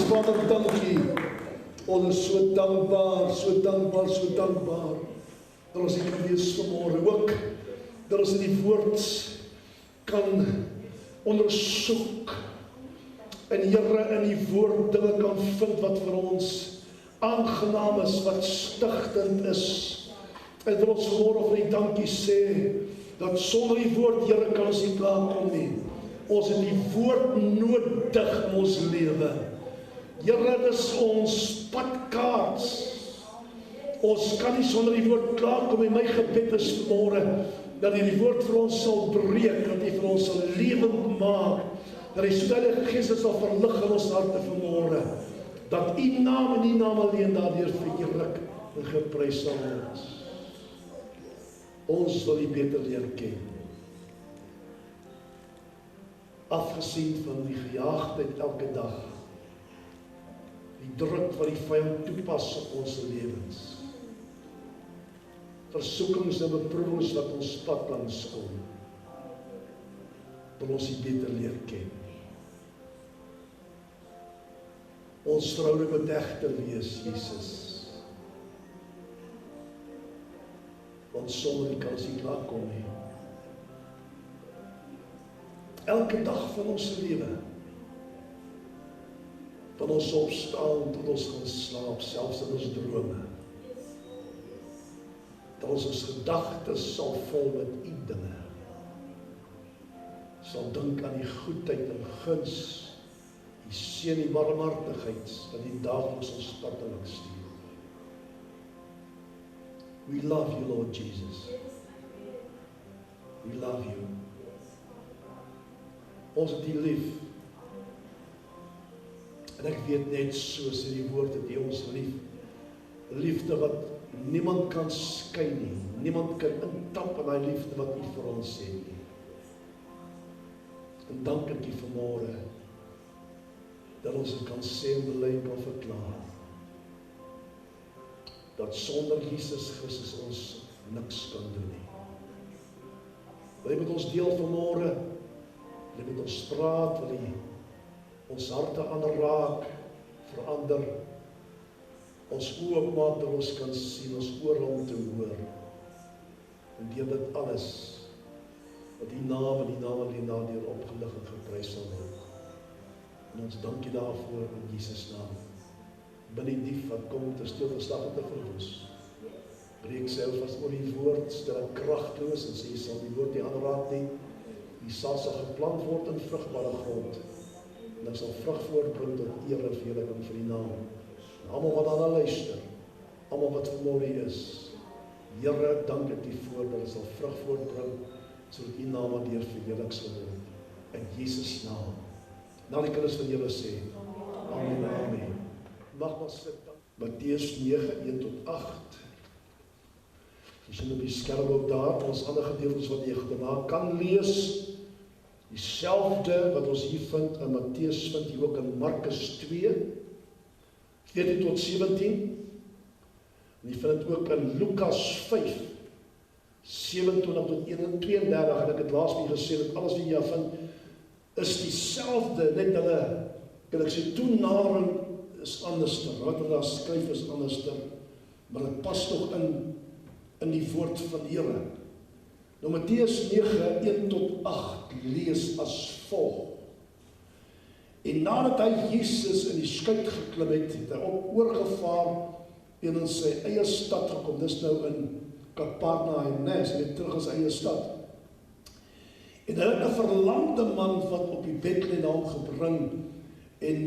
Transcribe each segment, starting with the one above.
Vader, dankie. Ons is so dankbaar, so dankbaar, so dankbaar. Dat ons hier kan wees vanmôre ook. Dat ons in die woord kan ondersoek. En Here, in die woord dinge kan vind wat vir ons aangenaam is, wat stigtend is. En wil ons vanmôre vir U dankie sê, dat sonder die woord, Here, kan ons nie klaarkom nie. Ons het die woord nodig in ons lewe. Here, dit is ons padkaart. Ons kan nie sonder die woord klaarkom. En my gebed is vanmôre dat U die woord vir ons sal breek, dat U vir ons sal lewend maak, dat die Heilige Gees sal verlig in ons harte vanmôre, dat U naam en U naam alleen daardeur verheerlik en geprys sal word. Ons wil U beter leer ken. Afgesien van die gejaagdheid elke dag, die druk wat die vyand toepas op ons lewens, versoekings en beproewings wat ons pad langs kom, wil ons U beter leer ken. Ons verhouding moet egter wees, Jesus. Want sonder U kan ons nie klaarkom nie. Elke dag van ons lewe, van ons opstaan tot ons gaan slaap, selfs in ons drome, dat ons gedagtes sal vol met U dinge, sal dink aan die goedheid en guns, die seën, die barmhartigheid, dat U daagliks ons pad langs stuur. We love You, Lord Jesus. We love You. Ons het U lief. En ek weet net soos in die woord het U ons lief. Liefde wat niemand kan skei nie. Niemand kan intap in die liefde wat U vir ons het nie. En dank ek U vanmôre dat ons dit kan sê en bely en kan verklaar. Dat sonder Jesus Christus ons niks kan doen nie. Wil U met ons deel vanmôre? Wil U met ons praat? Wil U ons harte aanraak, verander? Ons oë maak dat ons kan sien, ons ore om te hoor. En deur dit alles, dat U naam en U naam alleen daardeur opgelig en geprys sal word. En ons dank U daarvoor in Jesus naam. Binne die dief wat kom te steel, verslag en te verwoes. Breek selfs as oor die woord, stel ek kragteloos en sê, jy sal die woord nie aanraak nie. Die saad sal geplant word in vrugbare grond. En ek sal vrug voortbring tot eer en verheerliking vir die naam. En almal wat daarna luister, almal wat vanmôre is, Here, dank ek U voor dat dit sal vrug voortbring, sodat U naam daardeur verheerlik sal word. In Jesus naam. Nou die kinders van Here sê, amen, amen. Mag maar sit dan. Matteus 9, 1 tot 8. Jy sien op die skerm ook daar, ons ander gedeeltes wat jy gedra kan lees, dieselfde wat ons hier vind in Matteus, vind jy ook in Markus 2, 14 tot 17, en jy vind het ook in Lukas 5, 27 tot 32, en ek het laatst mee gesê, dat alles wat jy vind, is dieselfde, net hulle, kan ek sê, toenaring is anderster, wat hulle daar skryf is anderster, maar het pas toch in die woord van Here. Nou Matteus 9, 1 tot 8 lees as volg. En nadat hy Jesus in die skuit geklim het, het hy oorgevaar en in sy eie stad gekom. Dis nou in Kapernaum, hy het terug in sy eie stad. En hy het 'n verlamde man wat op die bed lê na hom gebring, en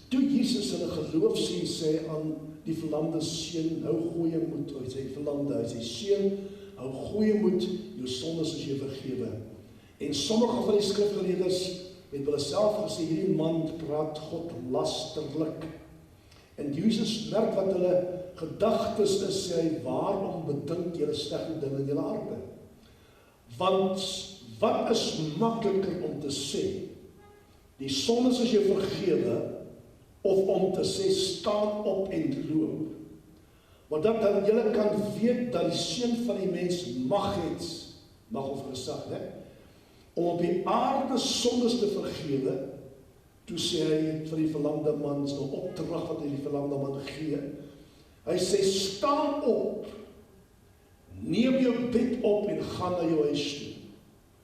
toe Jesus hulle geloof sien, sê aan die verlamde seun, hou goeie moed, hy sê verlamde, hy sê seun, hou goeie moed, jou sondes is jou vergewe. En sommige van die skrifgeleerdes het hulle self gesê, hierdie man praat God lasterlik. En Jesus merk wat hulle gedagtes is, sê hy, waarom bedink julle slegte dinge in julle harte? Want wat is makliker om te sê, die sondes is jou vergewe, of om te sê, staan op en loop. Maar dat dan julle kan weet dat die Seun van die mens mag het, mag of gesag, om op die aarde sondes te vergewe, toe sê hy vir die verlamde man, is nou opdrag wat hy die verlamde man gee. Hy sê, staan op, neem jou bed op en gaan na jou huis toe.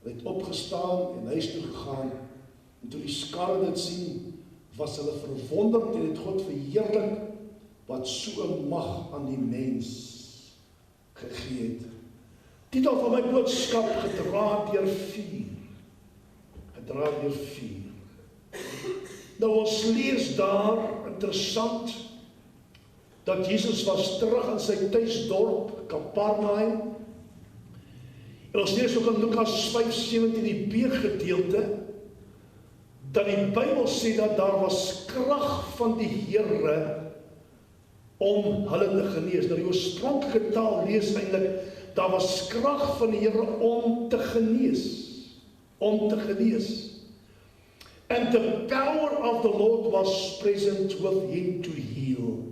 Hy het opgestaan en huis toe gegaan, en toe die skare dit sien, was hulle verwonderd en het God verheerlik, wat so 'n mag aan die mens gegee het. Titel van my boodskap, gedra deur vuur. Gedra deur vuur. Nou ons lees daar, interessant, dat Jesus was terug in sy tuisdorp, Kapernaum. En ons lees ook in Lukas 5:17 die B-gedeelte, dat die Bybel sê dat daar was krag van die Here om hulle te genees. Nou die oorspronklike taal lees eintlik, daar was krag van die Here om te genees. Om te genees. And the power of the Lord was present with him to heal.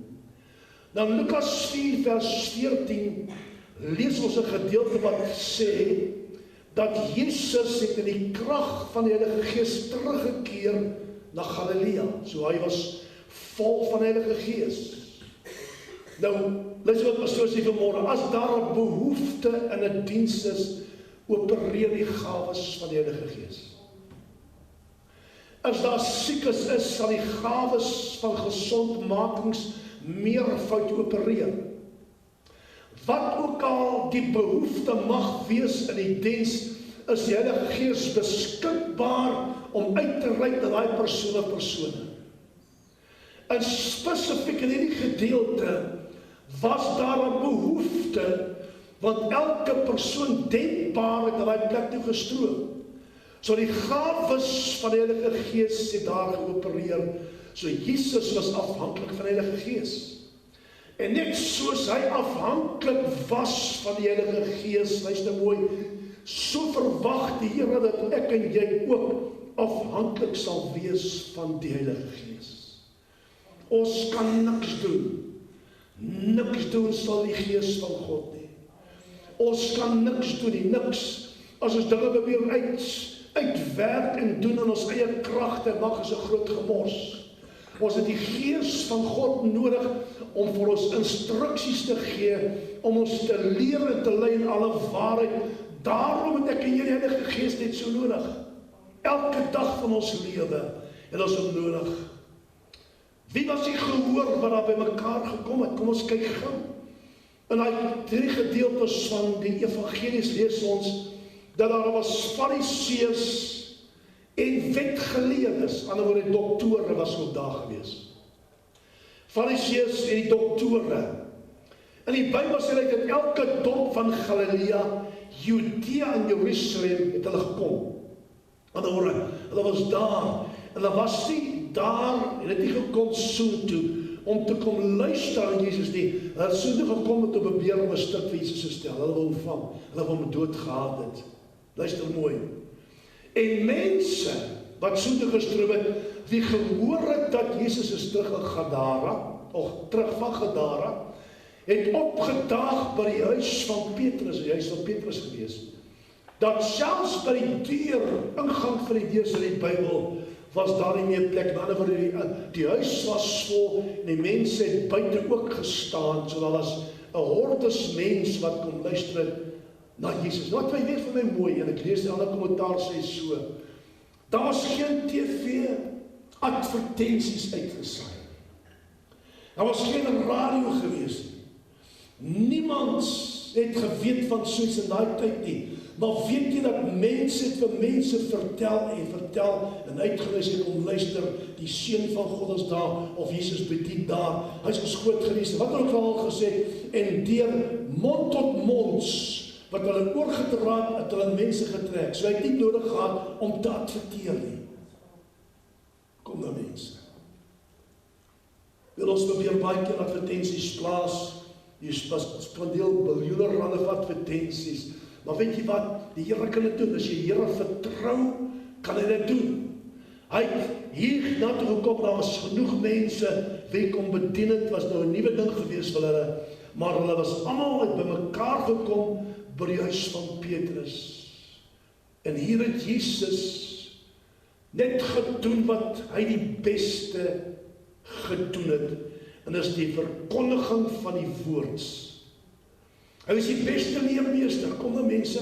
Nou Lukas 4 vers 14 lees ons 'n gedeelte wat sê dat Jesus het in die krag van die Heilige Gees teruggekeer na Galilea. So hy was vol van die Heilige Gees. Nou, luister wat pastoor sê vanmôre, as daar 'n behoefte in 'n diens is, opereer die gawes van die Heilige Gees. As daar siekes is, sal die gawes van gesondmakings meervoud opereer. Wat ook al die behoefte mag wees in die diens, is die Heilige Gees beskikbaar om uit te reik na daai persone. En spesifiek in hierdie gedeelte was daar 'n behoefte, want elke persoon denkbaar het na daai plek toe gestroom. So die gawes van die Heilige Gees het daar geopereer. So Jesus was afhanklik van die Heilige Gees. En net soos hy afhanklik was van die Heilige Gees, luister mooi, so verwag die Here dat ek en jy ook afhanklik sal wees van die Heilige Gees. Ons kan niks doen. Niks doen sal die Gees van God nie. Ons kan niks doen nie, niks. As ons dinge probeer uitwerk en doen in ons eie kragte, mag is 'n groot gemors. Ons het die Gees van God nodig om vir ons instruksies te gee, om ons te leer en te lei in alle waarheid. Daarom het ek en jy die Heilige Gees net so nodig. Elke dag van ons lewe het ons hom nodig. Wie was die gehoor wat daar by mekaar gekom het? Kom ons kyk gou. In daai 3 gedeeltes van die evangelies lees ons dat daar was Fariseërs en wetgeleerdes, aan die ander woorde doktore was ook daar gewees. Fariseërs en die doktore. In die Bybel sê dit dat elke dorp van Galilea, Judea en Jerusalem het hulle gekom. Aan die ander woorde, hulle was daar. Hulle was nie daar, en het nie gekom soontoe om te kom luister aan Jesus nie. Hulle het soontoe gekom om te probeer om 'n stuk vir Jesus te stel. Hulle wou hom vang. Hulle wou hom dood gehad het. Luister mooi. En mense wat soontoe gestroom het, wie gehoor het dat Jesus is terug in Gadara, of terug van Gadara, het opgedaag by die huis van Petrus, die huis van Petrus gewees. Dat selfs by die deur, ingang van die deur in die Bybel, was daar nie meer plek. Maar die huis was vol en die mense het buite ook gestaan, so daar was 'n hordes mens wat kom luister het na Jesus. Wat jy weet van my mooi, en ek lees die ander kommentaar sê so, daar was geen TV advertensies uitgesaai. Daar was geen radio gewees nie. Niemand het geweet van soos in daai tyd nie. Maar weet jy dat mense het vir mense vertel en uitgewys het om luister, die Seun van God is daar, of Jesus bedien daar, hy is ons groot geliefde, wat ook al gesê, en deur mond tot mond, wat hulle oorgedra het hulle mense getrek, so hy het nie nodig gehad om te adverteer nie. Kom nou mense. Wil ons probeer baie keer advertensies plaas, jy spandeel biljoene rande vir advertensies, maar weet jy wat, die Here kan dit doen, as jy Here vertrou, kan hy dit doen. Hy het hier na toe gekom, daar was genoeg mense, wie kom bedien het, was nou 'n nuwe ding gewees vir hulle, maar hulle was almal uit bymekaar gekom, by die huis van Petrus. En hier het Jesus net gedoen wat hy die beste gedoen het, en is die verkondiging van die woords. Hy was die beste leermeester, kom nou mense,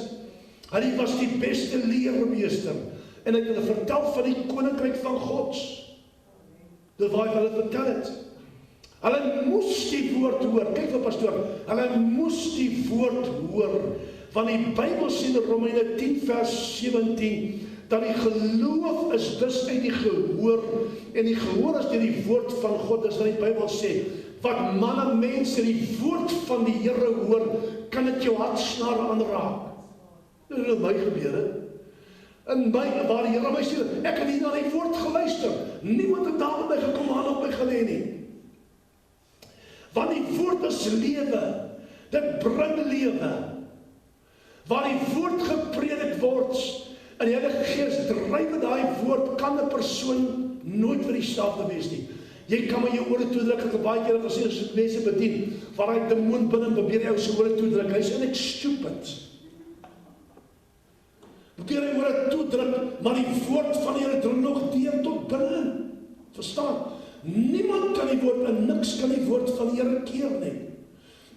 hy was die beste leermeester, en hy het hulle vertel van die koninkryk van Gods. Dit waar hy hulle vertel het. Hulle moes die woord hoor, kyk vir pastoor, hulle moes die woord hoor, want die Bybel sê in Romeine 10 vers 17, dat die geloof is dus uit die gehoor, en die gehoor is deur die woord van God, dis wat die Bybel sê, wat manne mense die woord van die Here hoor, kan dit jou hartsnare aanraak. Dit het in my gebeur, hè? In my, waar die Here my sê, ek het hier na die woord geluister, niemand het daar met my gekom, hand op my gelê nie. Want die woord is lewe, dit bring lewe. Waar die woord gepredik word, en die Heilige Gees dryf met daai woord, kan 'n persoon nooit vir dieselfde wees nie. Jy kan maar jou ore toedruk, ek het baie kere gesê, as jy mense bedien, waar hy demoon binne probeer jou sy ore toedruk, hy is eintlik stupid. Probeer hy ore toedruk, maar die woord van die Here dring nog deur tot binne. Verstaan? Niemand kan die woord, en niks kan die woord van die Here keer nie.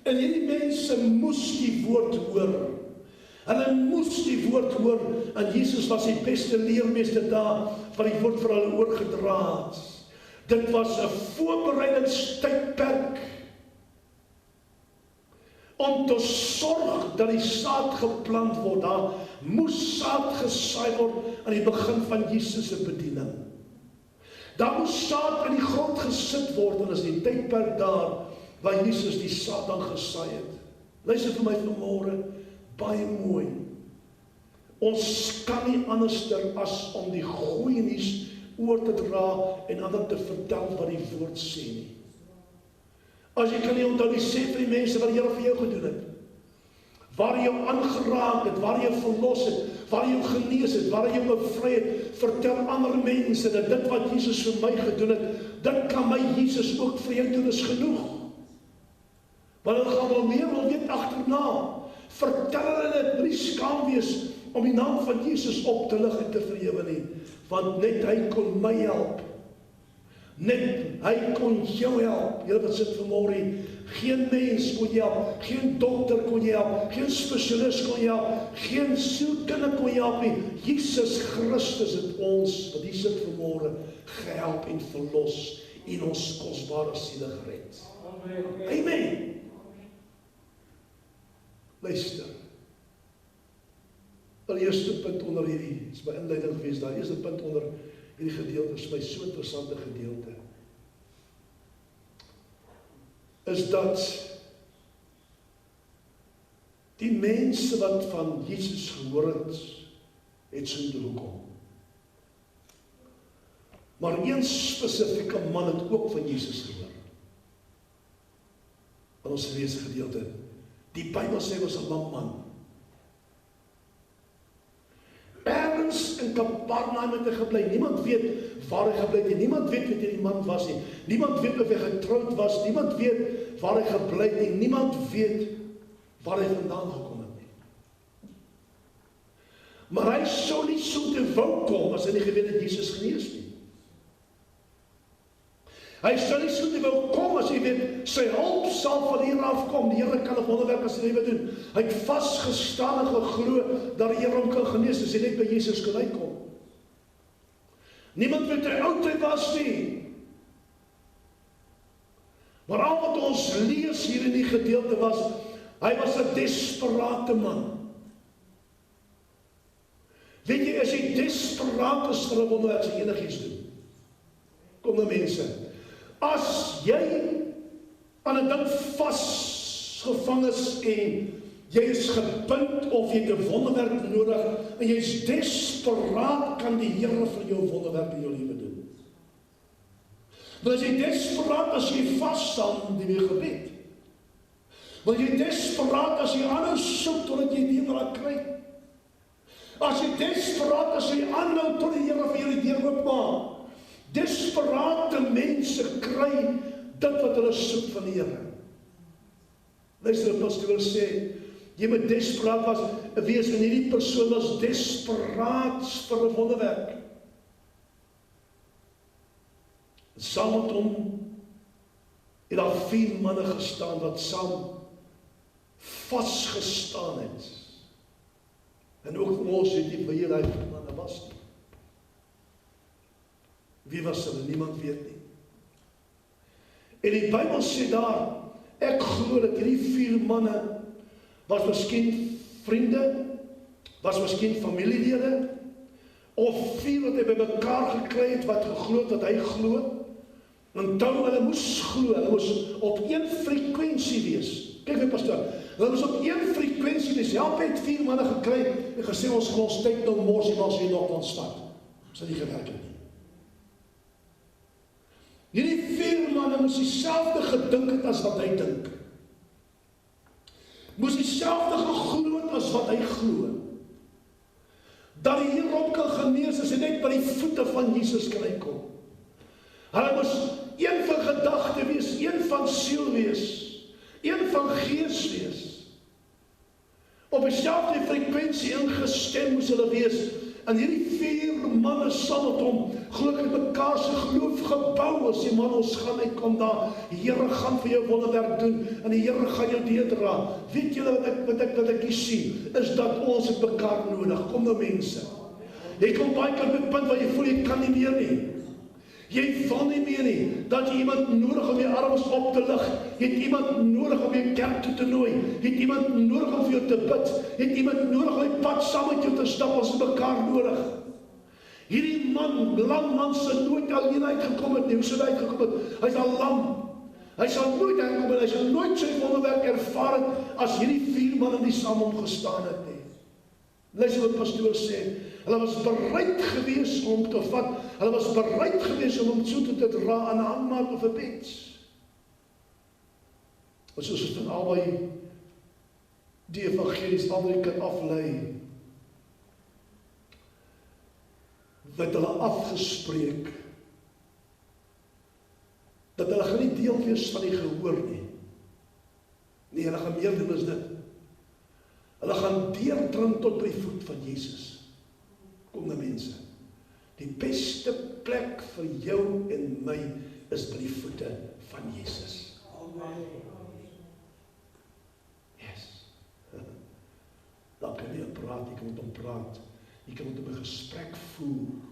En hierdie mense moes die woord hoor. Hulle moes die woord hoor, en Jesus was die beste leermeester daar, wat die woord vir hulle oorgedra het. Dit was 'n voorbereidingstydperk, om te sorg dat die saad geplant word. Daar moes saad gesaai word aan die begin van Jesus se bediening. Daar moes saad in die grond gesit word, en is die tydperk daar, waar Jesus die saad dan gesaai het. Luister vir my vanmôre, baie mooi. Ons kan nie anderster as om die goeie nuus oor te dra en ander te vertel wat die woord sê nie. As jy kan nie onthou, die sê vir die mense wat die Here vir jou gedoen het, waar hy jou aangeraak het, waar hy jou verlos het, waar hy jou genees het, waar hy jou bevry het, vertel ander mense dat dit wat Jesus vir my gedoen het, dit kan my Jesus ook vir jou doen, is genoeg. Want hulle gaan wel meer wil weet agterna. Vertel hulle dit, moenie skaam wees om die naam van Jesus op te lig en te verhewe nie, want net hy kon my help. Net hy kon jou help. Julle wat sit vanmôre, geen mens kon jou help, geen dokter kon jou help, geen spesialis kon jou help, geen sielkundige kon jou help nie. Jesus Christus het ons, wat hier sit vanmôre, gehelp en verlos en ons kosbare siele gered. Amen. Luister. Die eerste punt onder hierdie, is my inleiding gewees, daar eerste punt onder hierdie gedeelte, is my so interessante gedeelte, is dat die mense wat van Jesus gehoor het soontoe gekom. Maar een spesifieke man het ook van Jesus gehoor. In ons lees gedeelte, die Bybel sê hy was 'n lam man. Ergens in Kapernaum het hy gebly. Niemand weet waar hy gebly het nie. Niemand weet wie die man was nie. Niemand weet of hy getroud was. Niemand weet waar hy gebly het nie. Niemand weet waar hy vandaan gekom het nie. Maar hy sou nie so te wou kom as hy nie geweet het Jesus genees nie. Hy sou nie so te wou kom as hy weet sy hulp sal van hier af kom. Die Here kan 'n wonderwerk as hy doen. Hy het vasgestaan en geglo dat die Here hom kan genees as hy net by Jesus kan uitkom. Niemand weet hoe oud hy was nie. Maar al wat ons lees hier in die gedeelte was, hy was 'n desperate man. Weet jy, as jy desperaat is vir 'n wonderwerk, sal enigiets doen. Kom nou mense, as jy aan 'n ding vasgevang is en jy is gepunt of jy 'n wonderwerk nodig en jy is desperaat, kan die Here vir jou wonderwerk in jou lewe doen. Maar as jy desperaat as jy vas staan in die gebed, want jy desperaat as jy aanhou soek totdat jy die Here kry. As jy desperaat as jy aanhou tot die Here vir jou die deur oopmaak. Desperate mense kry dit wat hulle soek van die Here. Luister, wat pastoor sê, jy moet desperaat wees en hierdie persoon was desperaat vir 'n wonderwerk. Saam met hom het daar 4 manne gestaan wat saam vasgestaan het. En ook ons weet nie wie daai 4 manne was nie. Wie was hulle? Niemand weet nie. En die Bybel sê daar, ek glo dat hierdie 4 manne was miskien vriende, was miskien familielede, of 4 wat hy by mekaar gekry het, wat geglo het, wat hy glo. Onthou, hulle moes glo, hulle moes op een frekwensie wees. Kyk my pastoor, hulle moes op een frekwensie wees. Help het 4 manne gekry, en gesê, ons gaan ons tyd nou mors, en ons weer nog ons vat. Ons het nie gewerk nie. Hierdie 4 manne moes dieselfde gedink het as wat hy dink. Moes dieselfde geglo het as wat hy glo. Dat die hierop kan genees as hy net by die voete van Jesus kan kom. Hulle moes een van gedagte wees, een van siel wees, een van gees wees. Op dieselfde frekwensie ingestem moes hulle wees. En hierdie 4 manne saam met hom, glo ek mekaar se geloof gebou as die man, ons gaan uitkom daar, die Here gaan vir jou wonderwerk doen, en die Here gaan jou deurdra. Weet julle wat ek hier sien, is dat ons het mekaar nodig. Kom nou mense. Jy kom baie keer op 'n punt waar jy voel jy kan nie meer nie. Jy val nie meer nie, dat jy iemand nodig om jou arms op te lig, jy het iemand nodig om jou kerk toe te nooi, jy het iemand nodig om vir jou te bid, jy het iemand nodig om die pad saam met jou te stap, ons het mekaar nodig. Hierdie man, lang man, sal nooit alleen uitgekom het nie, hoe sal hy uitgekom het? Hy is al lam, hy sal nooit uitgekom het, hy sal nooit sy wonderwerk ervaar het, as hierdie 4 manne nie saam hom gestaan het nie. Luister wat pastoor sê, hulle was bereid gewees om te vat, hulle was bereid gewees om hom so te dra aan 'n handmaat of 'n bed. En soos het van albei die evangelies albei kan aflei, wat hulle afgespreek, dat hulle gaan nie deel wees van die gehoor nie. Nee, hulle gaan meer doen as dit. Hulle gaan deurdring tot by die voet van Jesus. Kom nou mense, die beste plek vir jou en my is by die voete van Jesus. Yes. Dan kan jy praat, jy kan met hom praat, jy kan met hom 'n gesprek voer.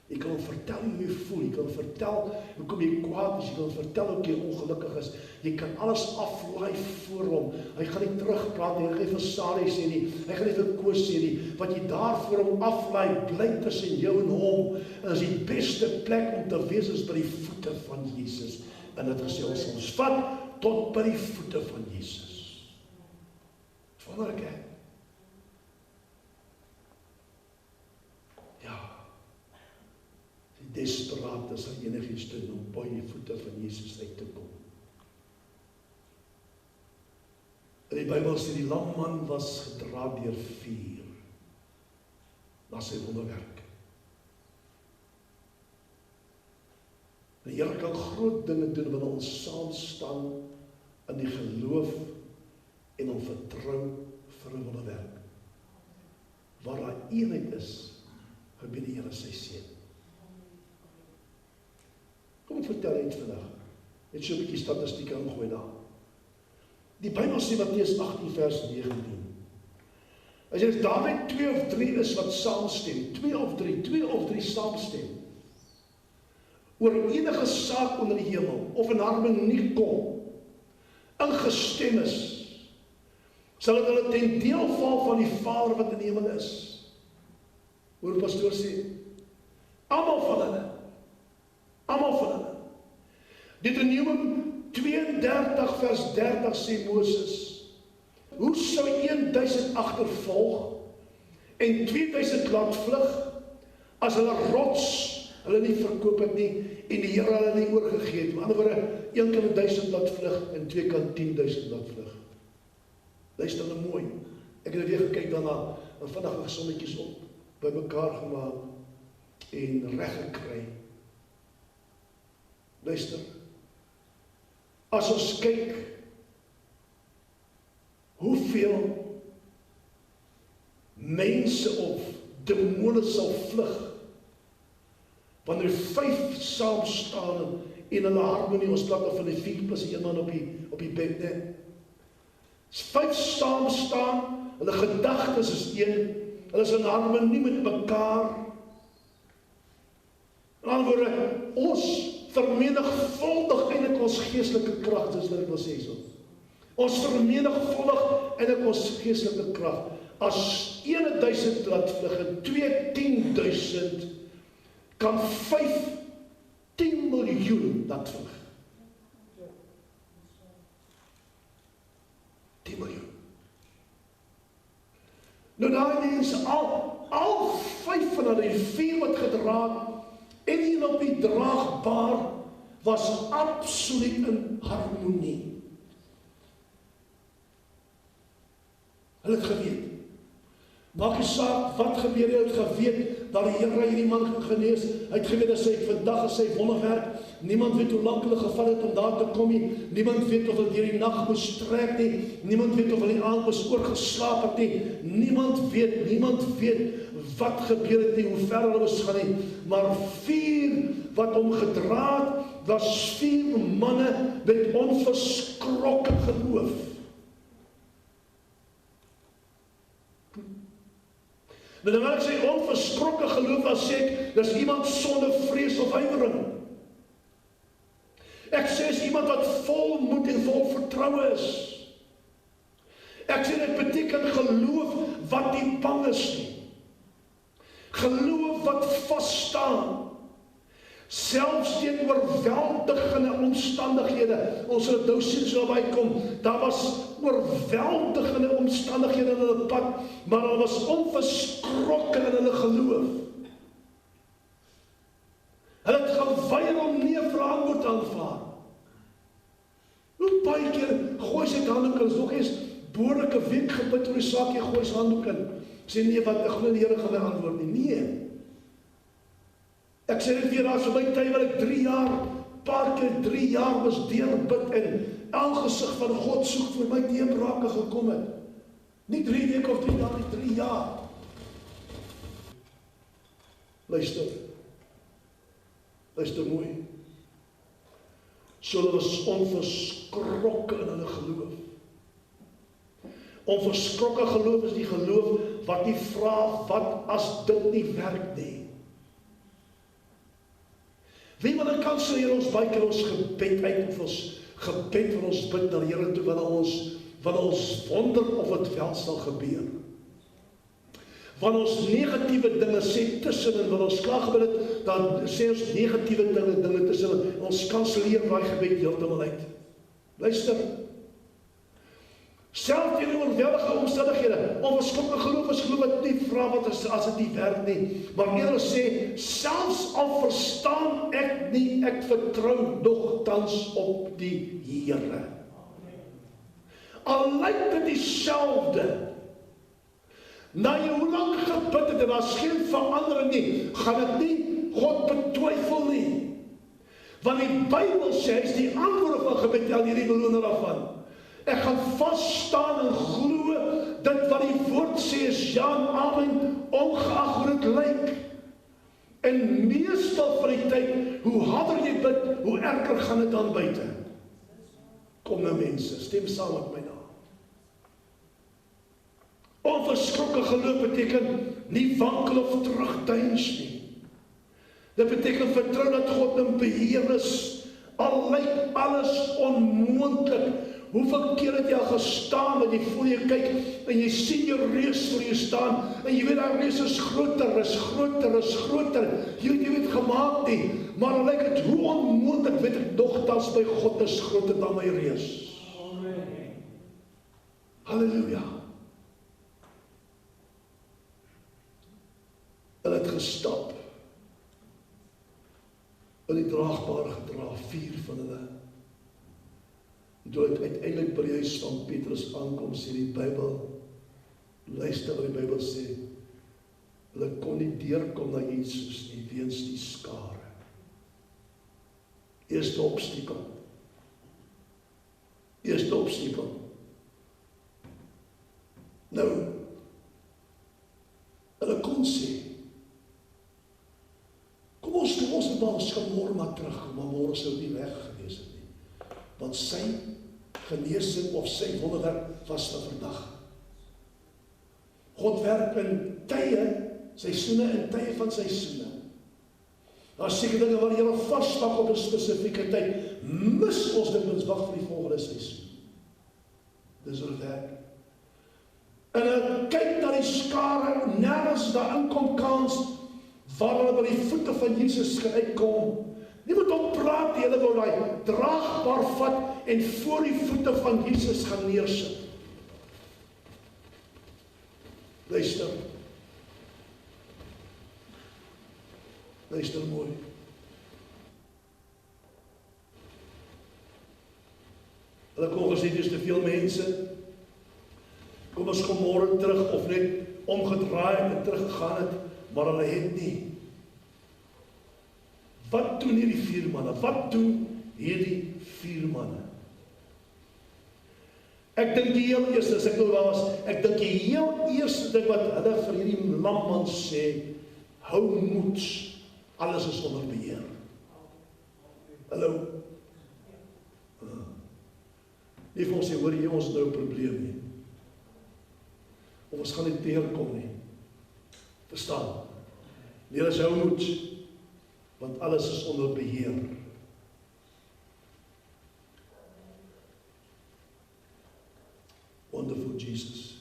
Jy kan hom vertel hoe jy voel, jy kan hom vertel hoekom jy kwaad is, jy kan hom vertel hoe jy ongelukkig is. Jy kan alles aflaai voor hom. Hy gaan nie terugpraat nie, hy gaan nie vir Sarie sê nie, hy gaan nie vir Koos sê nie. Wat jy daar voor hom aflaai, bly tussen jou en hom. En is die beste plek om te wees is by die voete van Jesus. En dit gesê ons vat tot by die voete van Jesus. Wonderlik, hè? Desperaat is hy enigiets doen om by die voete van Jesus uit te kom. In die Bybel sê die lamman was gedra deur vuur. Na sy wonderwerk. Die Here kan groot dinge doen wanneer ons saam staan in die geloof en hom vertrou vir 'n wonderwerk. Waar daar eenheid is, gebied die Here sy seën. Kom ek vertel iets vandag. Net so 'n bietjie statistiek ingooi daar. Die Bybel sê Matteus 18 vers 19. As jy daar net 2 of 3 is wat saamstem, 2 of 3 saamstem, oor enige saak onder die hemel, of in harmonie kom, ingestem is, sal dit hulle ten deel val van die Vader wat in die hemel is. Hoor die pastoor sê, almal van hulle. Deuteronomium 32 vers 30 sê Moses, hoe sou 1000 agtervolg en 2000 laat vlug, as hulle rots hulle nie verkoop het nie, en die Here hulle nie oorgegee het. Met ander woorde, 1 kan 1000 laat vlug, en 2 kan 10.000 laat vlug. Luister nou mooi, ek het weer gekyk daarna, en vandag sommetjies op, by mekaar gemaak, en reg gekry. Luister, as ons kyk, hoeveel mense of demone sal vlug, Wanneer 5 saam staan en hulle harmonie, ons praat of van die 4 plus 1 man op die bed, nee. As 5 saam staan, hulle gedagtes is een, hulle is in harmonie met mekaar. In ander woorde, ons vermenigvuldig eintlik ons geestelike krag, dis wat ek wil sê so. Ons vermenigvuldig eintlik ons geestelike krag. As 1000 laat vlug en 2 10.000, kan 5 10 miljoen laat vlug. 10 miljoen. Nou daai mense, al 5 van hulle, 4 wat gedra en een op die draagbaar, was absoluut in harmonie. Hulle het geweet. Maak nie saak wat gebeur, hy het geweet dat die Here hierdie man gaan genees. Hy het geweet dat sy vandag is sy wonderwerk. Niemand weet hoe lank hulle geval het om daar te kom nie. Niemand weet of hulle deur die nag moes trek nie. Niemand weet of hulle die aand moes oorgeslaap het nie. Niemand weet wat gebeur het nie, hoe ver hulle moes gaan nie. Maar 4 wat hom gedra het, was 4 manne met onverskrokke geloof. Nou dan ek sê onverskrokke geloof, dan sê ek, dis iemand sonder vrees of huiwering. Ek sê is iemand wat vol moed en vol vertroue is. Ek sê dit beteken geloof wat nie bang is nie. Geloof wat vas staan. Selfs teen oorweldigende omstandighede. Ons sal nou sien so bykom. Daar was oorweldigende omstandighede in hulle pad, maar hulle was onverskrokke in hulle geloof. Hulle het geweier om nie 'n verantwoord te aanvaar. Hoe baie keer gooi sy handdoek in, nog eens behoorlike week gebid oor die saak, jy gooi sy handdoek in. Sê nee, wat ek glo die Here gaan my antwoord nie. Nee. Ek sê dit weer, daar is vir my tyd wat ek 3 jaar, paar keer 3 jaar was deurbid en aangesig van God soek vir my deurbrake gekom het. Nie 3 weke of 3 dae, nie 3 jaar. Luister mooi. So hulle was onverskrokke in hulle geloof. Onverskrokke geloof is die geloof wat nie vra wat as dit nie werk nie. Wie wat kan sê hier ons baie keer ons gebed uit of ons gebed van ons bid na die Here toe wanneer ons wonder of dit wel sal gebeur. Wanneer ons negatiewe dinge sê tussenin, wanneer ons klaar gebid het, dan sê ons negatiewe dinge tussenin. Ons kanselleer daai gebed heeltemal uit. Luister. Self teen oorweldige omstandighede, onverskrokke geloof is geloof wat nie vra wat as dit nie werk nie, maar eerder sê, selfs al verstaan ek nie, ek vertrou nogtans op die Here. Al lyk dit dieselfde, na jy hoe lang gebid het en daar is geen verandering nie, gaan dit nie God betwyfel nie. Want die Bybel sê, hy is die antwoord van gebed, al hierdie beloner daarvan. Ek gaan vasstaan en glo dit wat die woord sê is ja en amen, ongeag hoe dit lyk. En meestal van die tyd, hoe harder jy bid, hoe erger gaan dit aan buite. Kom nou mense, stem saam met my na. Onverskrokke geloof beteken nie wankel of terugdeins nie. Dit beteken vertrou dat God in beheer is, al lyk alles onmoontlik. Hoeveel keer het jy al gestaan, dat jy voel jy kyk, en jy sien jou reus voor jy staan, en jy weet die reus is groter, jy weet gemaak nie, maar al lyk het hoe onmoontlik, weet ek nogtans by God is groter dan my reus. Halleluja. Hulle het gestap, in die draagbare gedra, 4 van hulle. Toe het uiteindelik by die huis van Petrus aankom, sê die Bybel, luister wat die Bybel sê, hulle kon nie deurkom na Jesus nie, weens die skare. Eerste obstakel. Nou, hulle kon sê, kom ons ons gaan môre maar terugkom, maar môre sou nie reg gewees het nie. Want sy genesing of sy wonderwerk was vir vandag. God werk in tye, seisoene en tye van seisoene. Daar is seker dinge waar jy al vasvang op 'n spesifieke tyd, mis ons dit ons wag vir die volgende seisoen. Dis hoe dit werk. En kyk na die skare, nergens daarin kom kans waar hulle by die voete van Jesus gaan uitkom. Nie moet op praat, hulle wil daai draagbaar vat en voor die voete van Jesus gaan neersit. Luister. Luister mooi. Hulle kon gesê, dis te veel mense. Kom ons kom môre terug, of net omgedraai en teruggegaan het, maar hulle het nie. Wat doen hierdie 4 manne? Wat doen hierdie 4 manne? Ek dink die heel eerste, as ek nou daar was, ek dink die heel eerste ding wat hulle vir hierdie lamman sê, hou moed, alles is onder beheer. Hallo? Nie vir ons sê, hoor jy, ons nou 'n probleem nie. Of ons gaan nie teerkom nie. Verstaan? Nee, dis hou moed, want alles is onder beheer. Wonderful Jesus.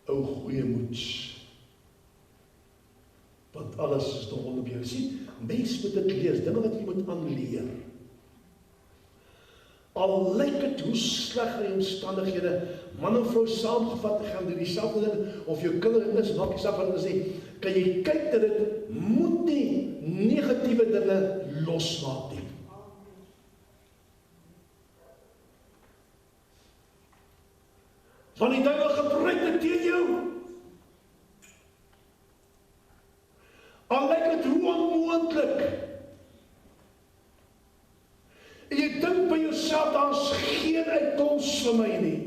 O goeie moed, want alles is nog onder beheer. Sien, mens moet dit lees, dinge wat jy moet aanleer. Al lyk het hoe sleg die omstandighede, man en vrou saamgevat gaan deur dieselfde ding, of jou kinders is, maak jy saak wat hulle sê, kan jy kyk dat dit moet nie negatiewe dinge losmaak nie. Want die duiwel gebruik dit teen jou. Al lyk dit hoe onmoontlik. En jy dink by jouself, daar is geen uitkoms vir my nie.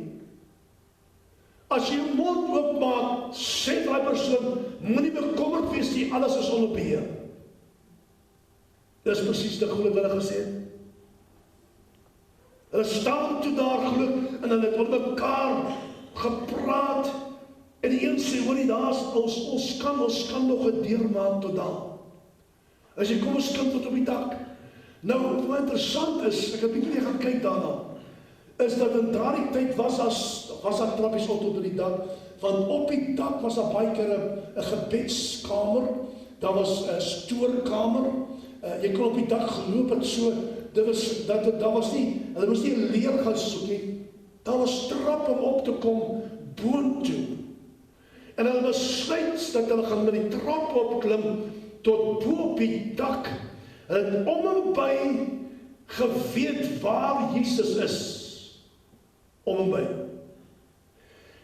As jy jou mond oopmaak, sê daai persoon, moenie bekommerd wees nie, alles is onder beheer. Dis presies te glo wat hulle gesê het. Hulle staan toe daar glo, en hulle het onder mekaar gepraat, en die een sê, hoor nie, daar is, ons kan nog 'n deur maak tot daar. As jy kom, ons kan tot op die dak. Nou, wat interessant is, ek het nie gaan kyk daarna, is dat in daardie tyd was daar trappies op tot die dak, want op die dak was daar baie keer 'n gebedskamer, daar was 'n stoorkamer, jy kon op die dak geloop het so, daar was nie, hulle moes nie 'n leer gaan soek nie, daar was trap om op te kom boontoe. En hulle besluit dat hulle gaan met die trap opklim tot bo op die dak. Hulle het om en by geweet waar Jesus is. Om en by.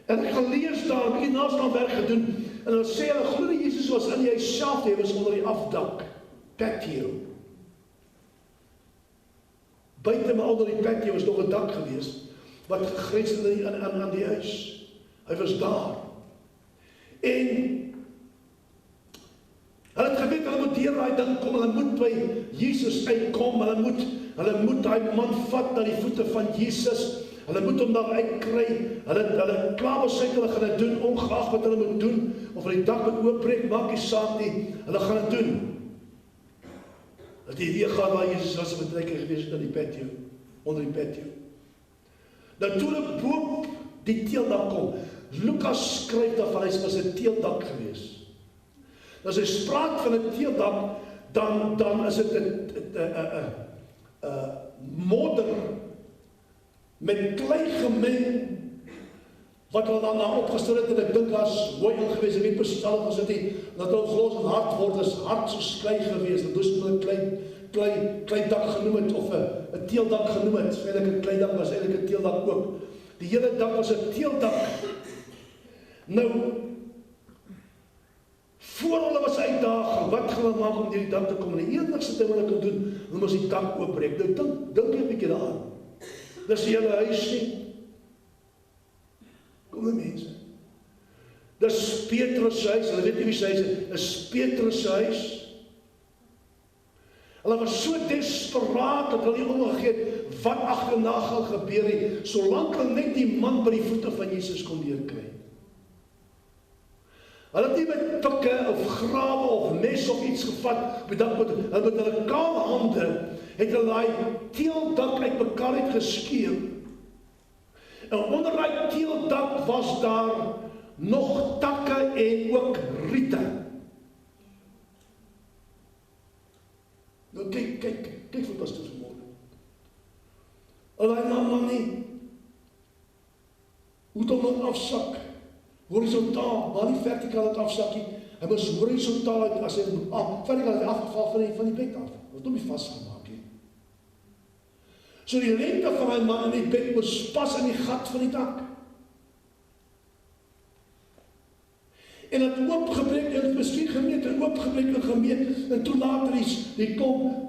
En ek gaan lees daar, 'n bietjie naslawerk gedoen, en hulle sê hulle glo nie Jesus was in die huis self, hy was onder die afdak, patio. Buite maar onder die patio was nog 'n dak gewees, wat gegrens het aan die huis. Hy was daar. En hulle het geweet, hulle moet deur daai ding kom, hulle moet by Jesus uitkom, hulle moet daai man vat na die voete van Jesus, hulle moet hom daar uitkry, hulle klaar besluit, hulle gaan dit doen, ongeag wat hulle moet doen, of hulle die dak moet oopbreek, maak nie saak nie, hulle gaan dit doen. Dat die idee gaan waar Jesus was 'n betrekking gewees in die patio, onder die patio. Nou toe hulle boop die teeldak kom, Lukas skryf daarvan, hy was 'n teeldak gewees. As hy spraak van 'n teeldak, dan is dit 'n modder met klei gemeng, wat hulle dan opgestel het, en ek dink as hooi ingewees, ek weet presies al gesit nie, dat hulle glos en hard word, is hard soos klei gewees, dat dus hulle klei dak genoem het, of 'n teeldak genoem het, eintlik 'n klei dak was eintlik 'n teeldak ook. Die hele dak was 'n teeldak. Nou, voor hulle was 'n uitdaging. Wat gaan hulle maak om deur die dak te kom? En die enigste ding wat hulle kon doen, hulle moes die dak oopbreek. Nou dink jy 'n bietjie daaraan. Dis die hele huis nie. Kom die mense. Dis Petrus se huis, hulle weet nie wie sy huis is, is Petrus se huis. Hulle was so desperaat dat hulle nie omgegee het wat agterna gaan gebeur nie, solank hulle net die man by die voete van Jesus kon deurkry. Hulle het nie met pikke of grawe of mes of iets gevat, met hulle kaal hande het hulle daai teeldak uitmekaar uitgeskeur. En onder daai teeldak was daar nog takke en ook riete. Nou kyk wat was dit vanmorgen. Hulle man nie. Hoe het hom afsak? Horizontaal, maar nie vertikaal het afsak nie. Hy was horizontaal uit, as hy vertikaal het afgeval van die bed af. Hy het hom nie vastgemaak nie. So die lengte van my man in die bed moes pas in die gat van die dak. En het oopgebreek, en het miskien gemeet, en oopgebreek en gemeet, en toe later die kom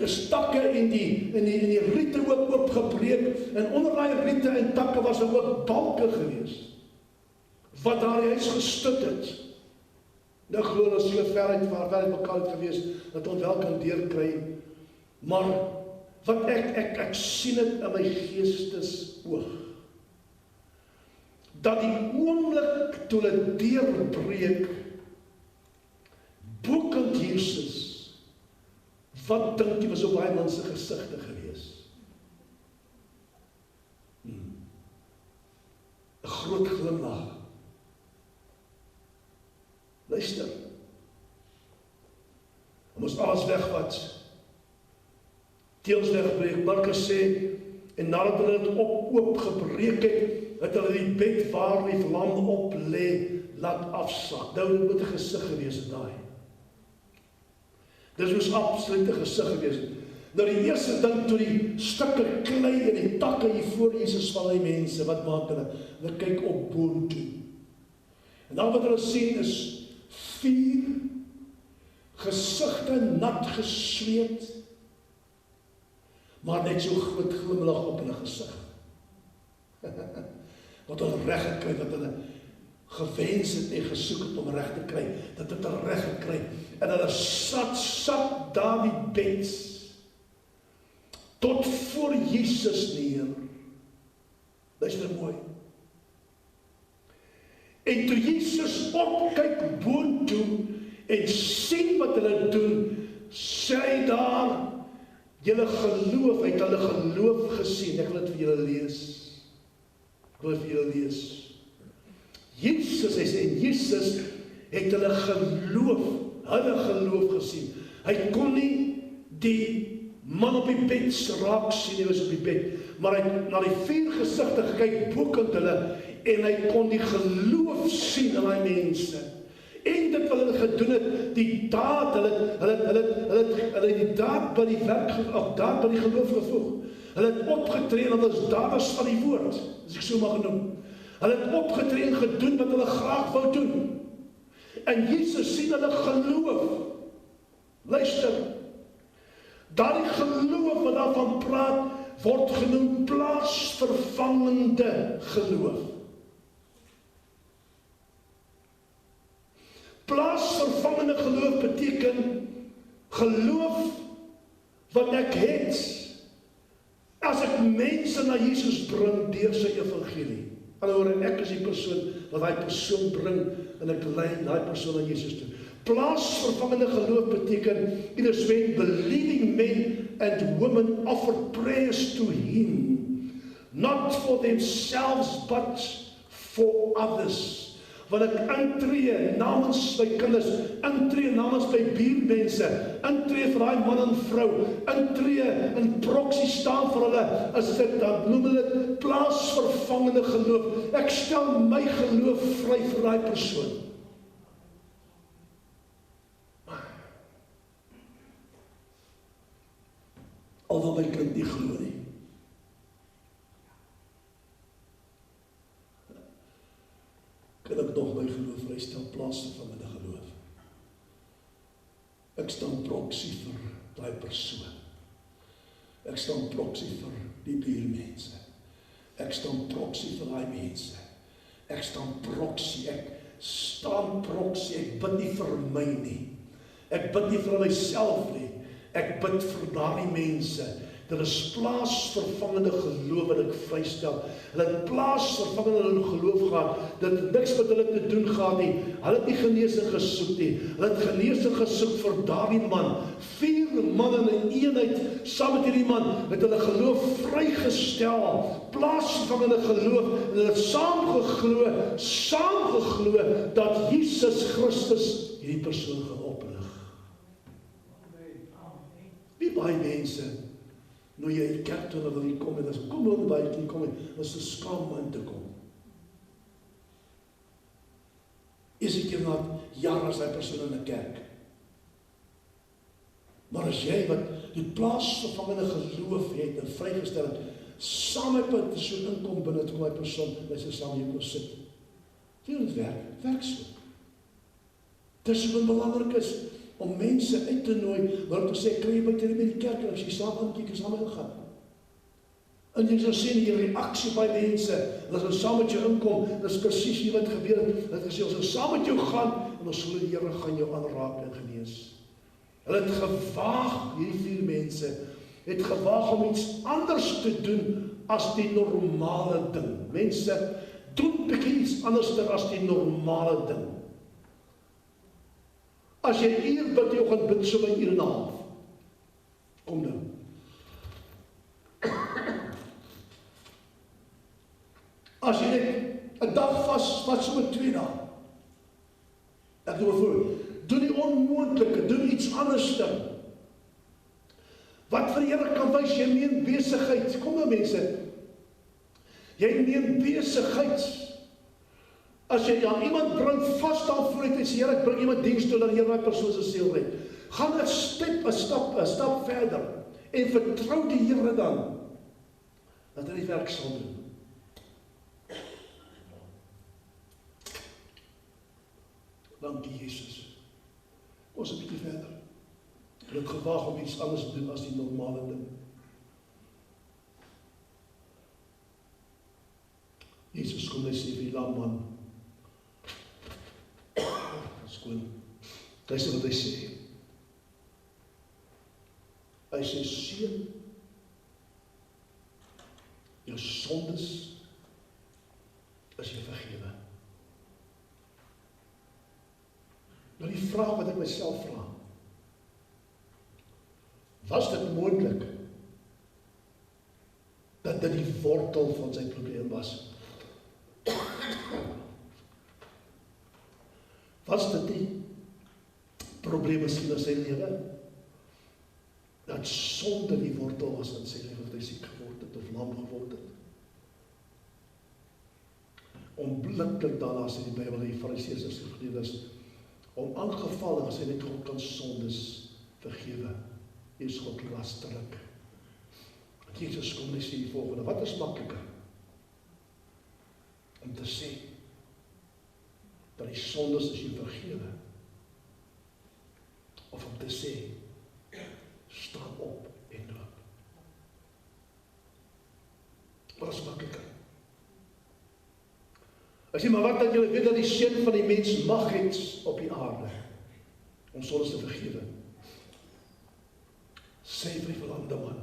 stakke en die riete ook oopgebreek, en onder die riete en takke was er ook balke gewees, wat daar die huis gestut het. Nou glo ons so ver uit mekaar het gewees, dat ons wel kan deurkry, maar wat ek sien het in my geestes oog, dat die oomblik toe hulle deurbreek, bokend Jesus, wat dink jy was op baie mense gesigte gewees? 'n groot glimlag. Luister, hy moes alles wegvat, teels wegbreek. Markus sê, en nadat hulle het oopgebreek het hulle die bed waar die lam op lê, laat afsak. Nou moet 'n gesig gewees het daai. Dis moes absoluut 'n gesig gewees het. Nou die eerste ding, toe die stukke klei en die takke hier voor Jesus van die mense, wat maak hulle? Hulle kyk op boontoe. En dan wat hulle sien is 4 gesigte nat gesweet, maar net so groot glimlag op hulle gesig. Wat hulle reg gekry, wat hulle gewens het en gesoek het om reg te kry, dat het hulle reg gekry. En hulle sat daar die bed, tot voor Jesus neer. Luister mooi. En toe Jesus opkyk boontoe en sien wat hulle doen, sê hy daar, julle geloof, hy het hulle geloof gesien. Ek wil dit vir julle lees. Ek wil vir julle lees. Jesus, hy sê, Jesus het hulle geloof gesien. Hy kon nie die man op die bed raak sien, hy was op die bed, maar hy het na die 4 gesigte gekyk bokant hulle, en hy kon die geloof sien in die mense. En dit wat hulle gedoen het, die daad, hulle die daad by die werk, of daad by die geloof gevoeg. Hulle het opgetree en hulle is daders van die woord, as ek so mag noem. Hulle het opgetree en gedoen wat hulle graag wou doen. En Jesus sien hulle geloof. Luister, daardie geloof wat daarvan praat, word genoem plaatsvervangende geloof. Plaatsvervangende geloof beteken geloof wat ek het as ek mense na Jesus bring deur sy evangelie. Alhoewel ek is die persoon wat daai persoon bring en ek lei daai persoon na Jesus toe. Plaatsvervangende geloof beteken it is when believing men and women offer prayers to him, not for themselves but for others. Wanneer ek intree namens my kinders, intree namens my buurmense, intree vir daai man en vrou, intree in proxy staan vir hulle, as dit dan noem hulle dit plaatsvervangende geloof. Ek stel my geloof vry vir daai persoon. Alhoewel my kind nie glo nie. Kan ek nog my geloof vrystel plaatsvervangende geloof. Ek staan proxy vir daai persoon. Ek staan proxy vir die buurmense. Ek staan proxy vir daai mense. Ek staan proxy, ek bid nie vir my nie. Ek bid nie vir myself nie. Ek bid vir daai mense. Dit is plaasvervangende geloof wat ek vrystel. Hulle het plaasvervangende geloof gehad. Dit het niks met hulle te doen gehad nie. Hulle het nie genesing gesoek nie. Hulle het genesing gesoek vir daardie man. 4 man in 'n eenheid saam met hierdie man het hulle geloof vrygestel. Plaasvervangende geloof. En hulle het saam geglo dat Jesus Christus hierdie persoon gaan oprig. Wie baie mense nou jy in kerk toe, dan wil jy kom en as kom ook by jy kom en is 'n skaam om in te kom. Is ek na jare as hy persoon in 'n kerk. Maar as jy wat die plaasvervangende geloof het en vrygestel het, saam met 'n persoon inkom binne toe my persoon, hy sê saam jy kom sit. Dit is werk so. Dis wat belangrik is om mense uit te nooi, waar te sê, kry jy by die kerk, en as jy saam aankyk, saam ingaan. En jy sal sien die reaksie by mense, en as ons saam met jou inkom, dis presies hier wat gebeur het, dat gesê, ons sal saam met jou gaan, en ons glo die Here gaan jou aanraak en genees. Hulle het gewaag, hierdie 4 mense, het gewaag om iets anders te doen, as die normale ding. Mense, doen bietjie iets anders as die normale ding. As jy hier bid, jy gaan bid so by 1 en 'n half. Kom nou. As jy net 'n dag vas so met 2 dae. Ek doen voor. Doen die onmoontlike, doen iets anders dan. Wat vir die Here kan wys, jy meen besigheid. Kom nou mense. Jy meen besigheid. As jy aan iemand bring vas staan voor en sê, Here, ek bring iemand diens toe, dan Here daai persoon se siel red. Gaan 'n stap verder en vertrou die Here dan dat hy die werk sal doen. Dankie Jesus. Ons 'n bietjie verder. Hulle het gewaag om iets anders te doen as die normale ding. Jesus kom en sê vir die lam man, skoon. Luister wat hy sê. Hy sê, seun, jou sondes is jy vergewe. Nou die vraag wat ek myself vra, was dit moontlik dat dit die wortel van sy probleem was? Was dit die probleem miskien in sy lewe? Dat sonde die wortel was in sy lewe, dat hy siek geword het of lam geword het. Onmiddellik daarna sê die Bybel, die Fariseërs en skrifgeleerdes, om aangevallen as hy net God kan sondes vergewe. Hy is God lasterlik. Jesus kom en sê die volgende, wat is makliker? Om te sê, dat die sondes is jy vergewe. Of om te sê, staan op en loop. Wat is makliker? As jy maar wat dat jy weet dat die seun van die mens mag het op die aarde, om sondes te vergewe. Sê vir die verlamde man,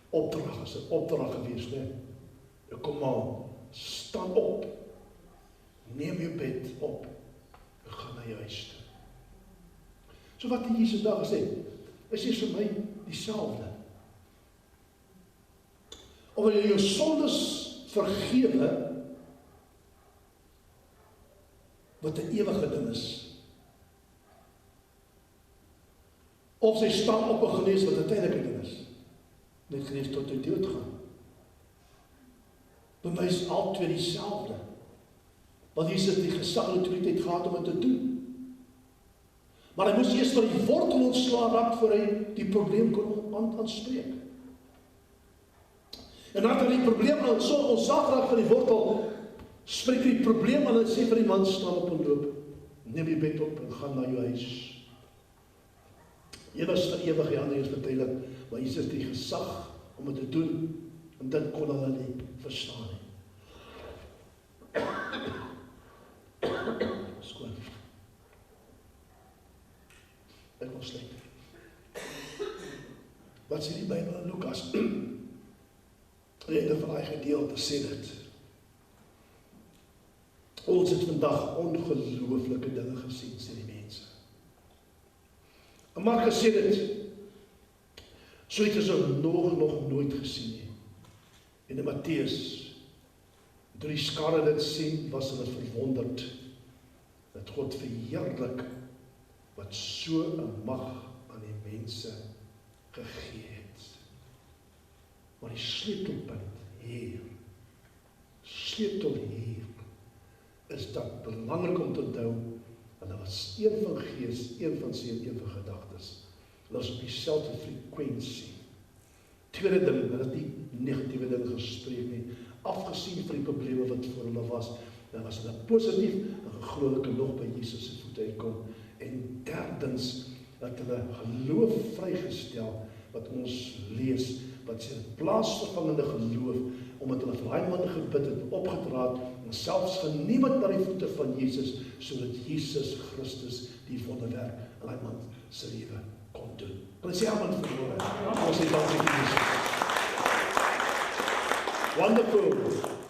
opdrag is 'n opdrag gewees, né? Kom aan, staan op, neem jou bed op, en gaan na jou huis toe. So wat het Jesus daar gesê? Hy sê vir my dieselfde. Of jy jou sondes vergewe, wat 'n ewige ding is. Of sy staan op en genees wat 'n tydelike ding is. Net genees tot hy dood gaan. By my is al twee dieselfde. Want Jesus het die gesag en autoriteit gehad om dit te doen. Maar hy moes eers van die wortel ontslaan raak voor hy die probleem kon aanspreek. En nadat hy die probleem ontslaan raak van die wortel, spreek die probleem aan en sê vir die man, staan op en loop. Neem die bed op en gaan na jou huis. Ewig ewig, ja, is betuilik, maar Jesus het die gesag om het te doen, en dit kon hulle nie verstaan nie. Skoon. Ek wil sluit. Wat sê die Bybel in Lukas? Rede van daai gedeelte sê dit. Ons het vandag ongelooflike dinge gesien, sê die mense. En Markus sê dit, so het ons nog nooit gesien nie. En in Matteus, toe die skare dit sien, was hulle verwonderd, dat God verheerlik, wat so 'n mag aan die mense gegee het. Maar die sleutelpunt hier, is dat belangrik om te onthou, hulle was een van gees, een van seun, een van gedagtes. Hulle was op dieselfde frekwensie. Tweede ding, hulle het nie negatiewe dinge gespreek nie, afgesien van die probleme wat voor hulle was, dan was hulle positief, en geglo hulle kan nog by Jesus se voete uitkom. En derdens, dat hulle geloof vrygestel, wat ons lees, wat sê plaasvervangende geloof, omdat hulle vir daai man gebid het, opgedraad, en selfs geniemand na die voete van Jesus, sodat Jesus Christus die wonderwerk in daai man se lewe kon doen. Kan sê amen verhoor. Ons sê dankie vir Jesus. Wonderful.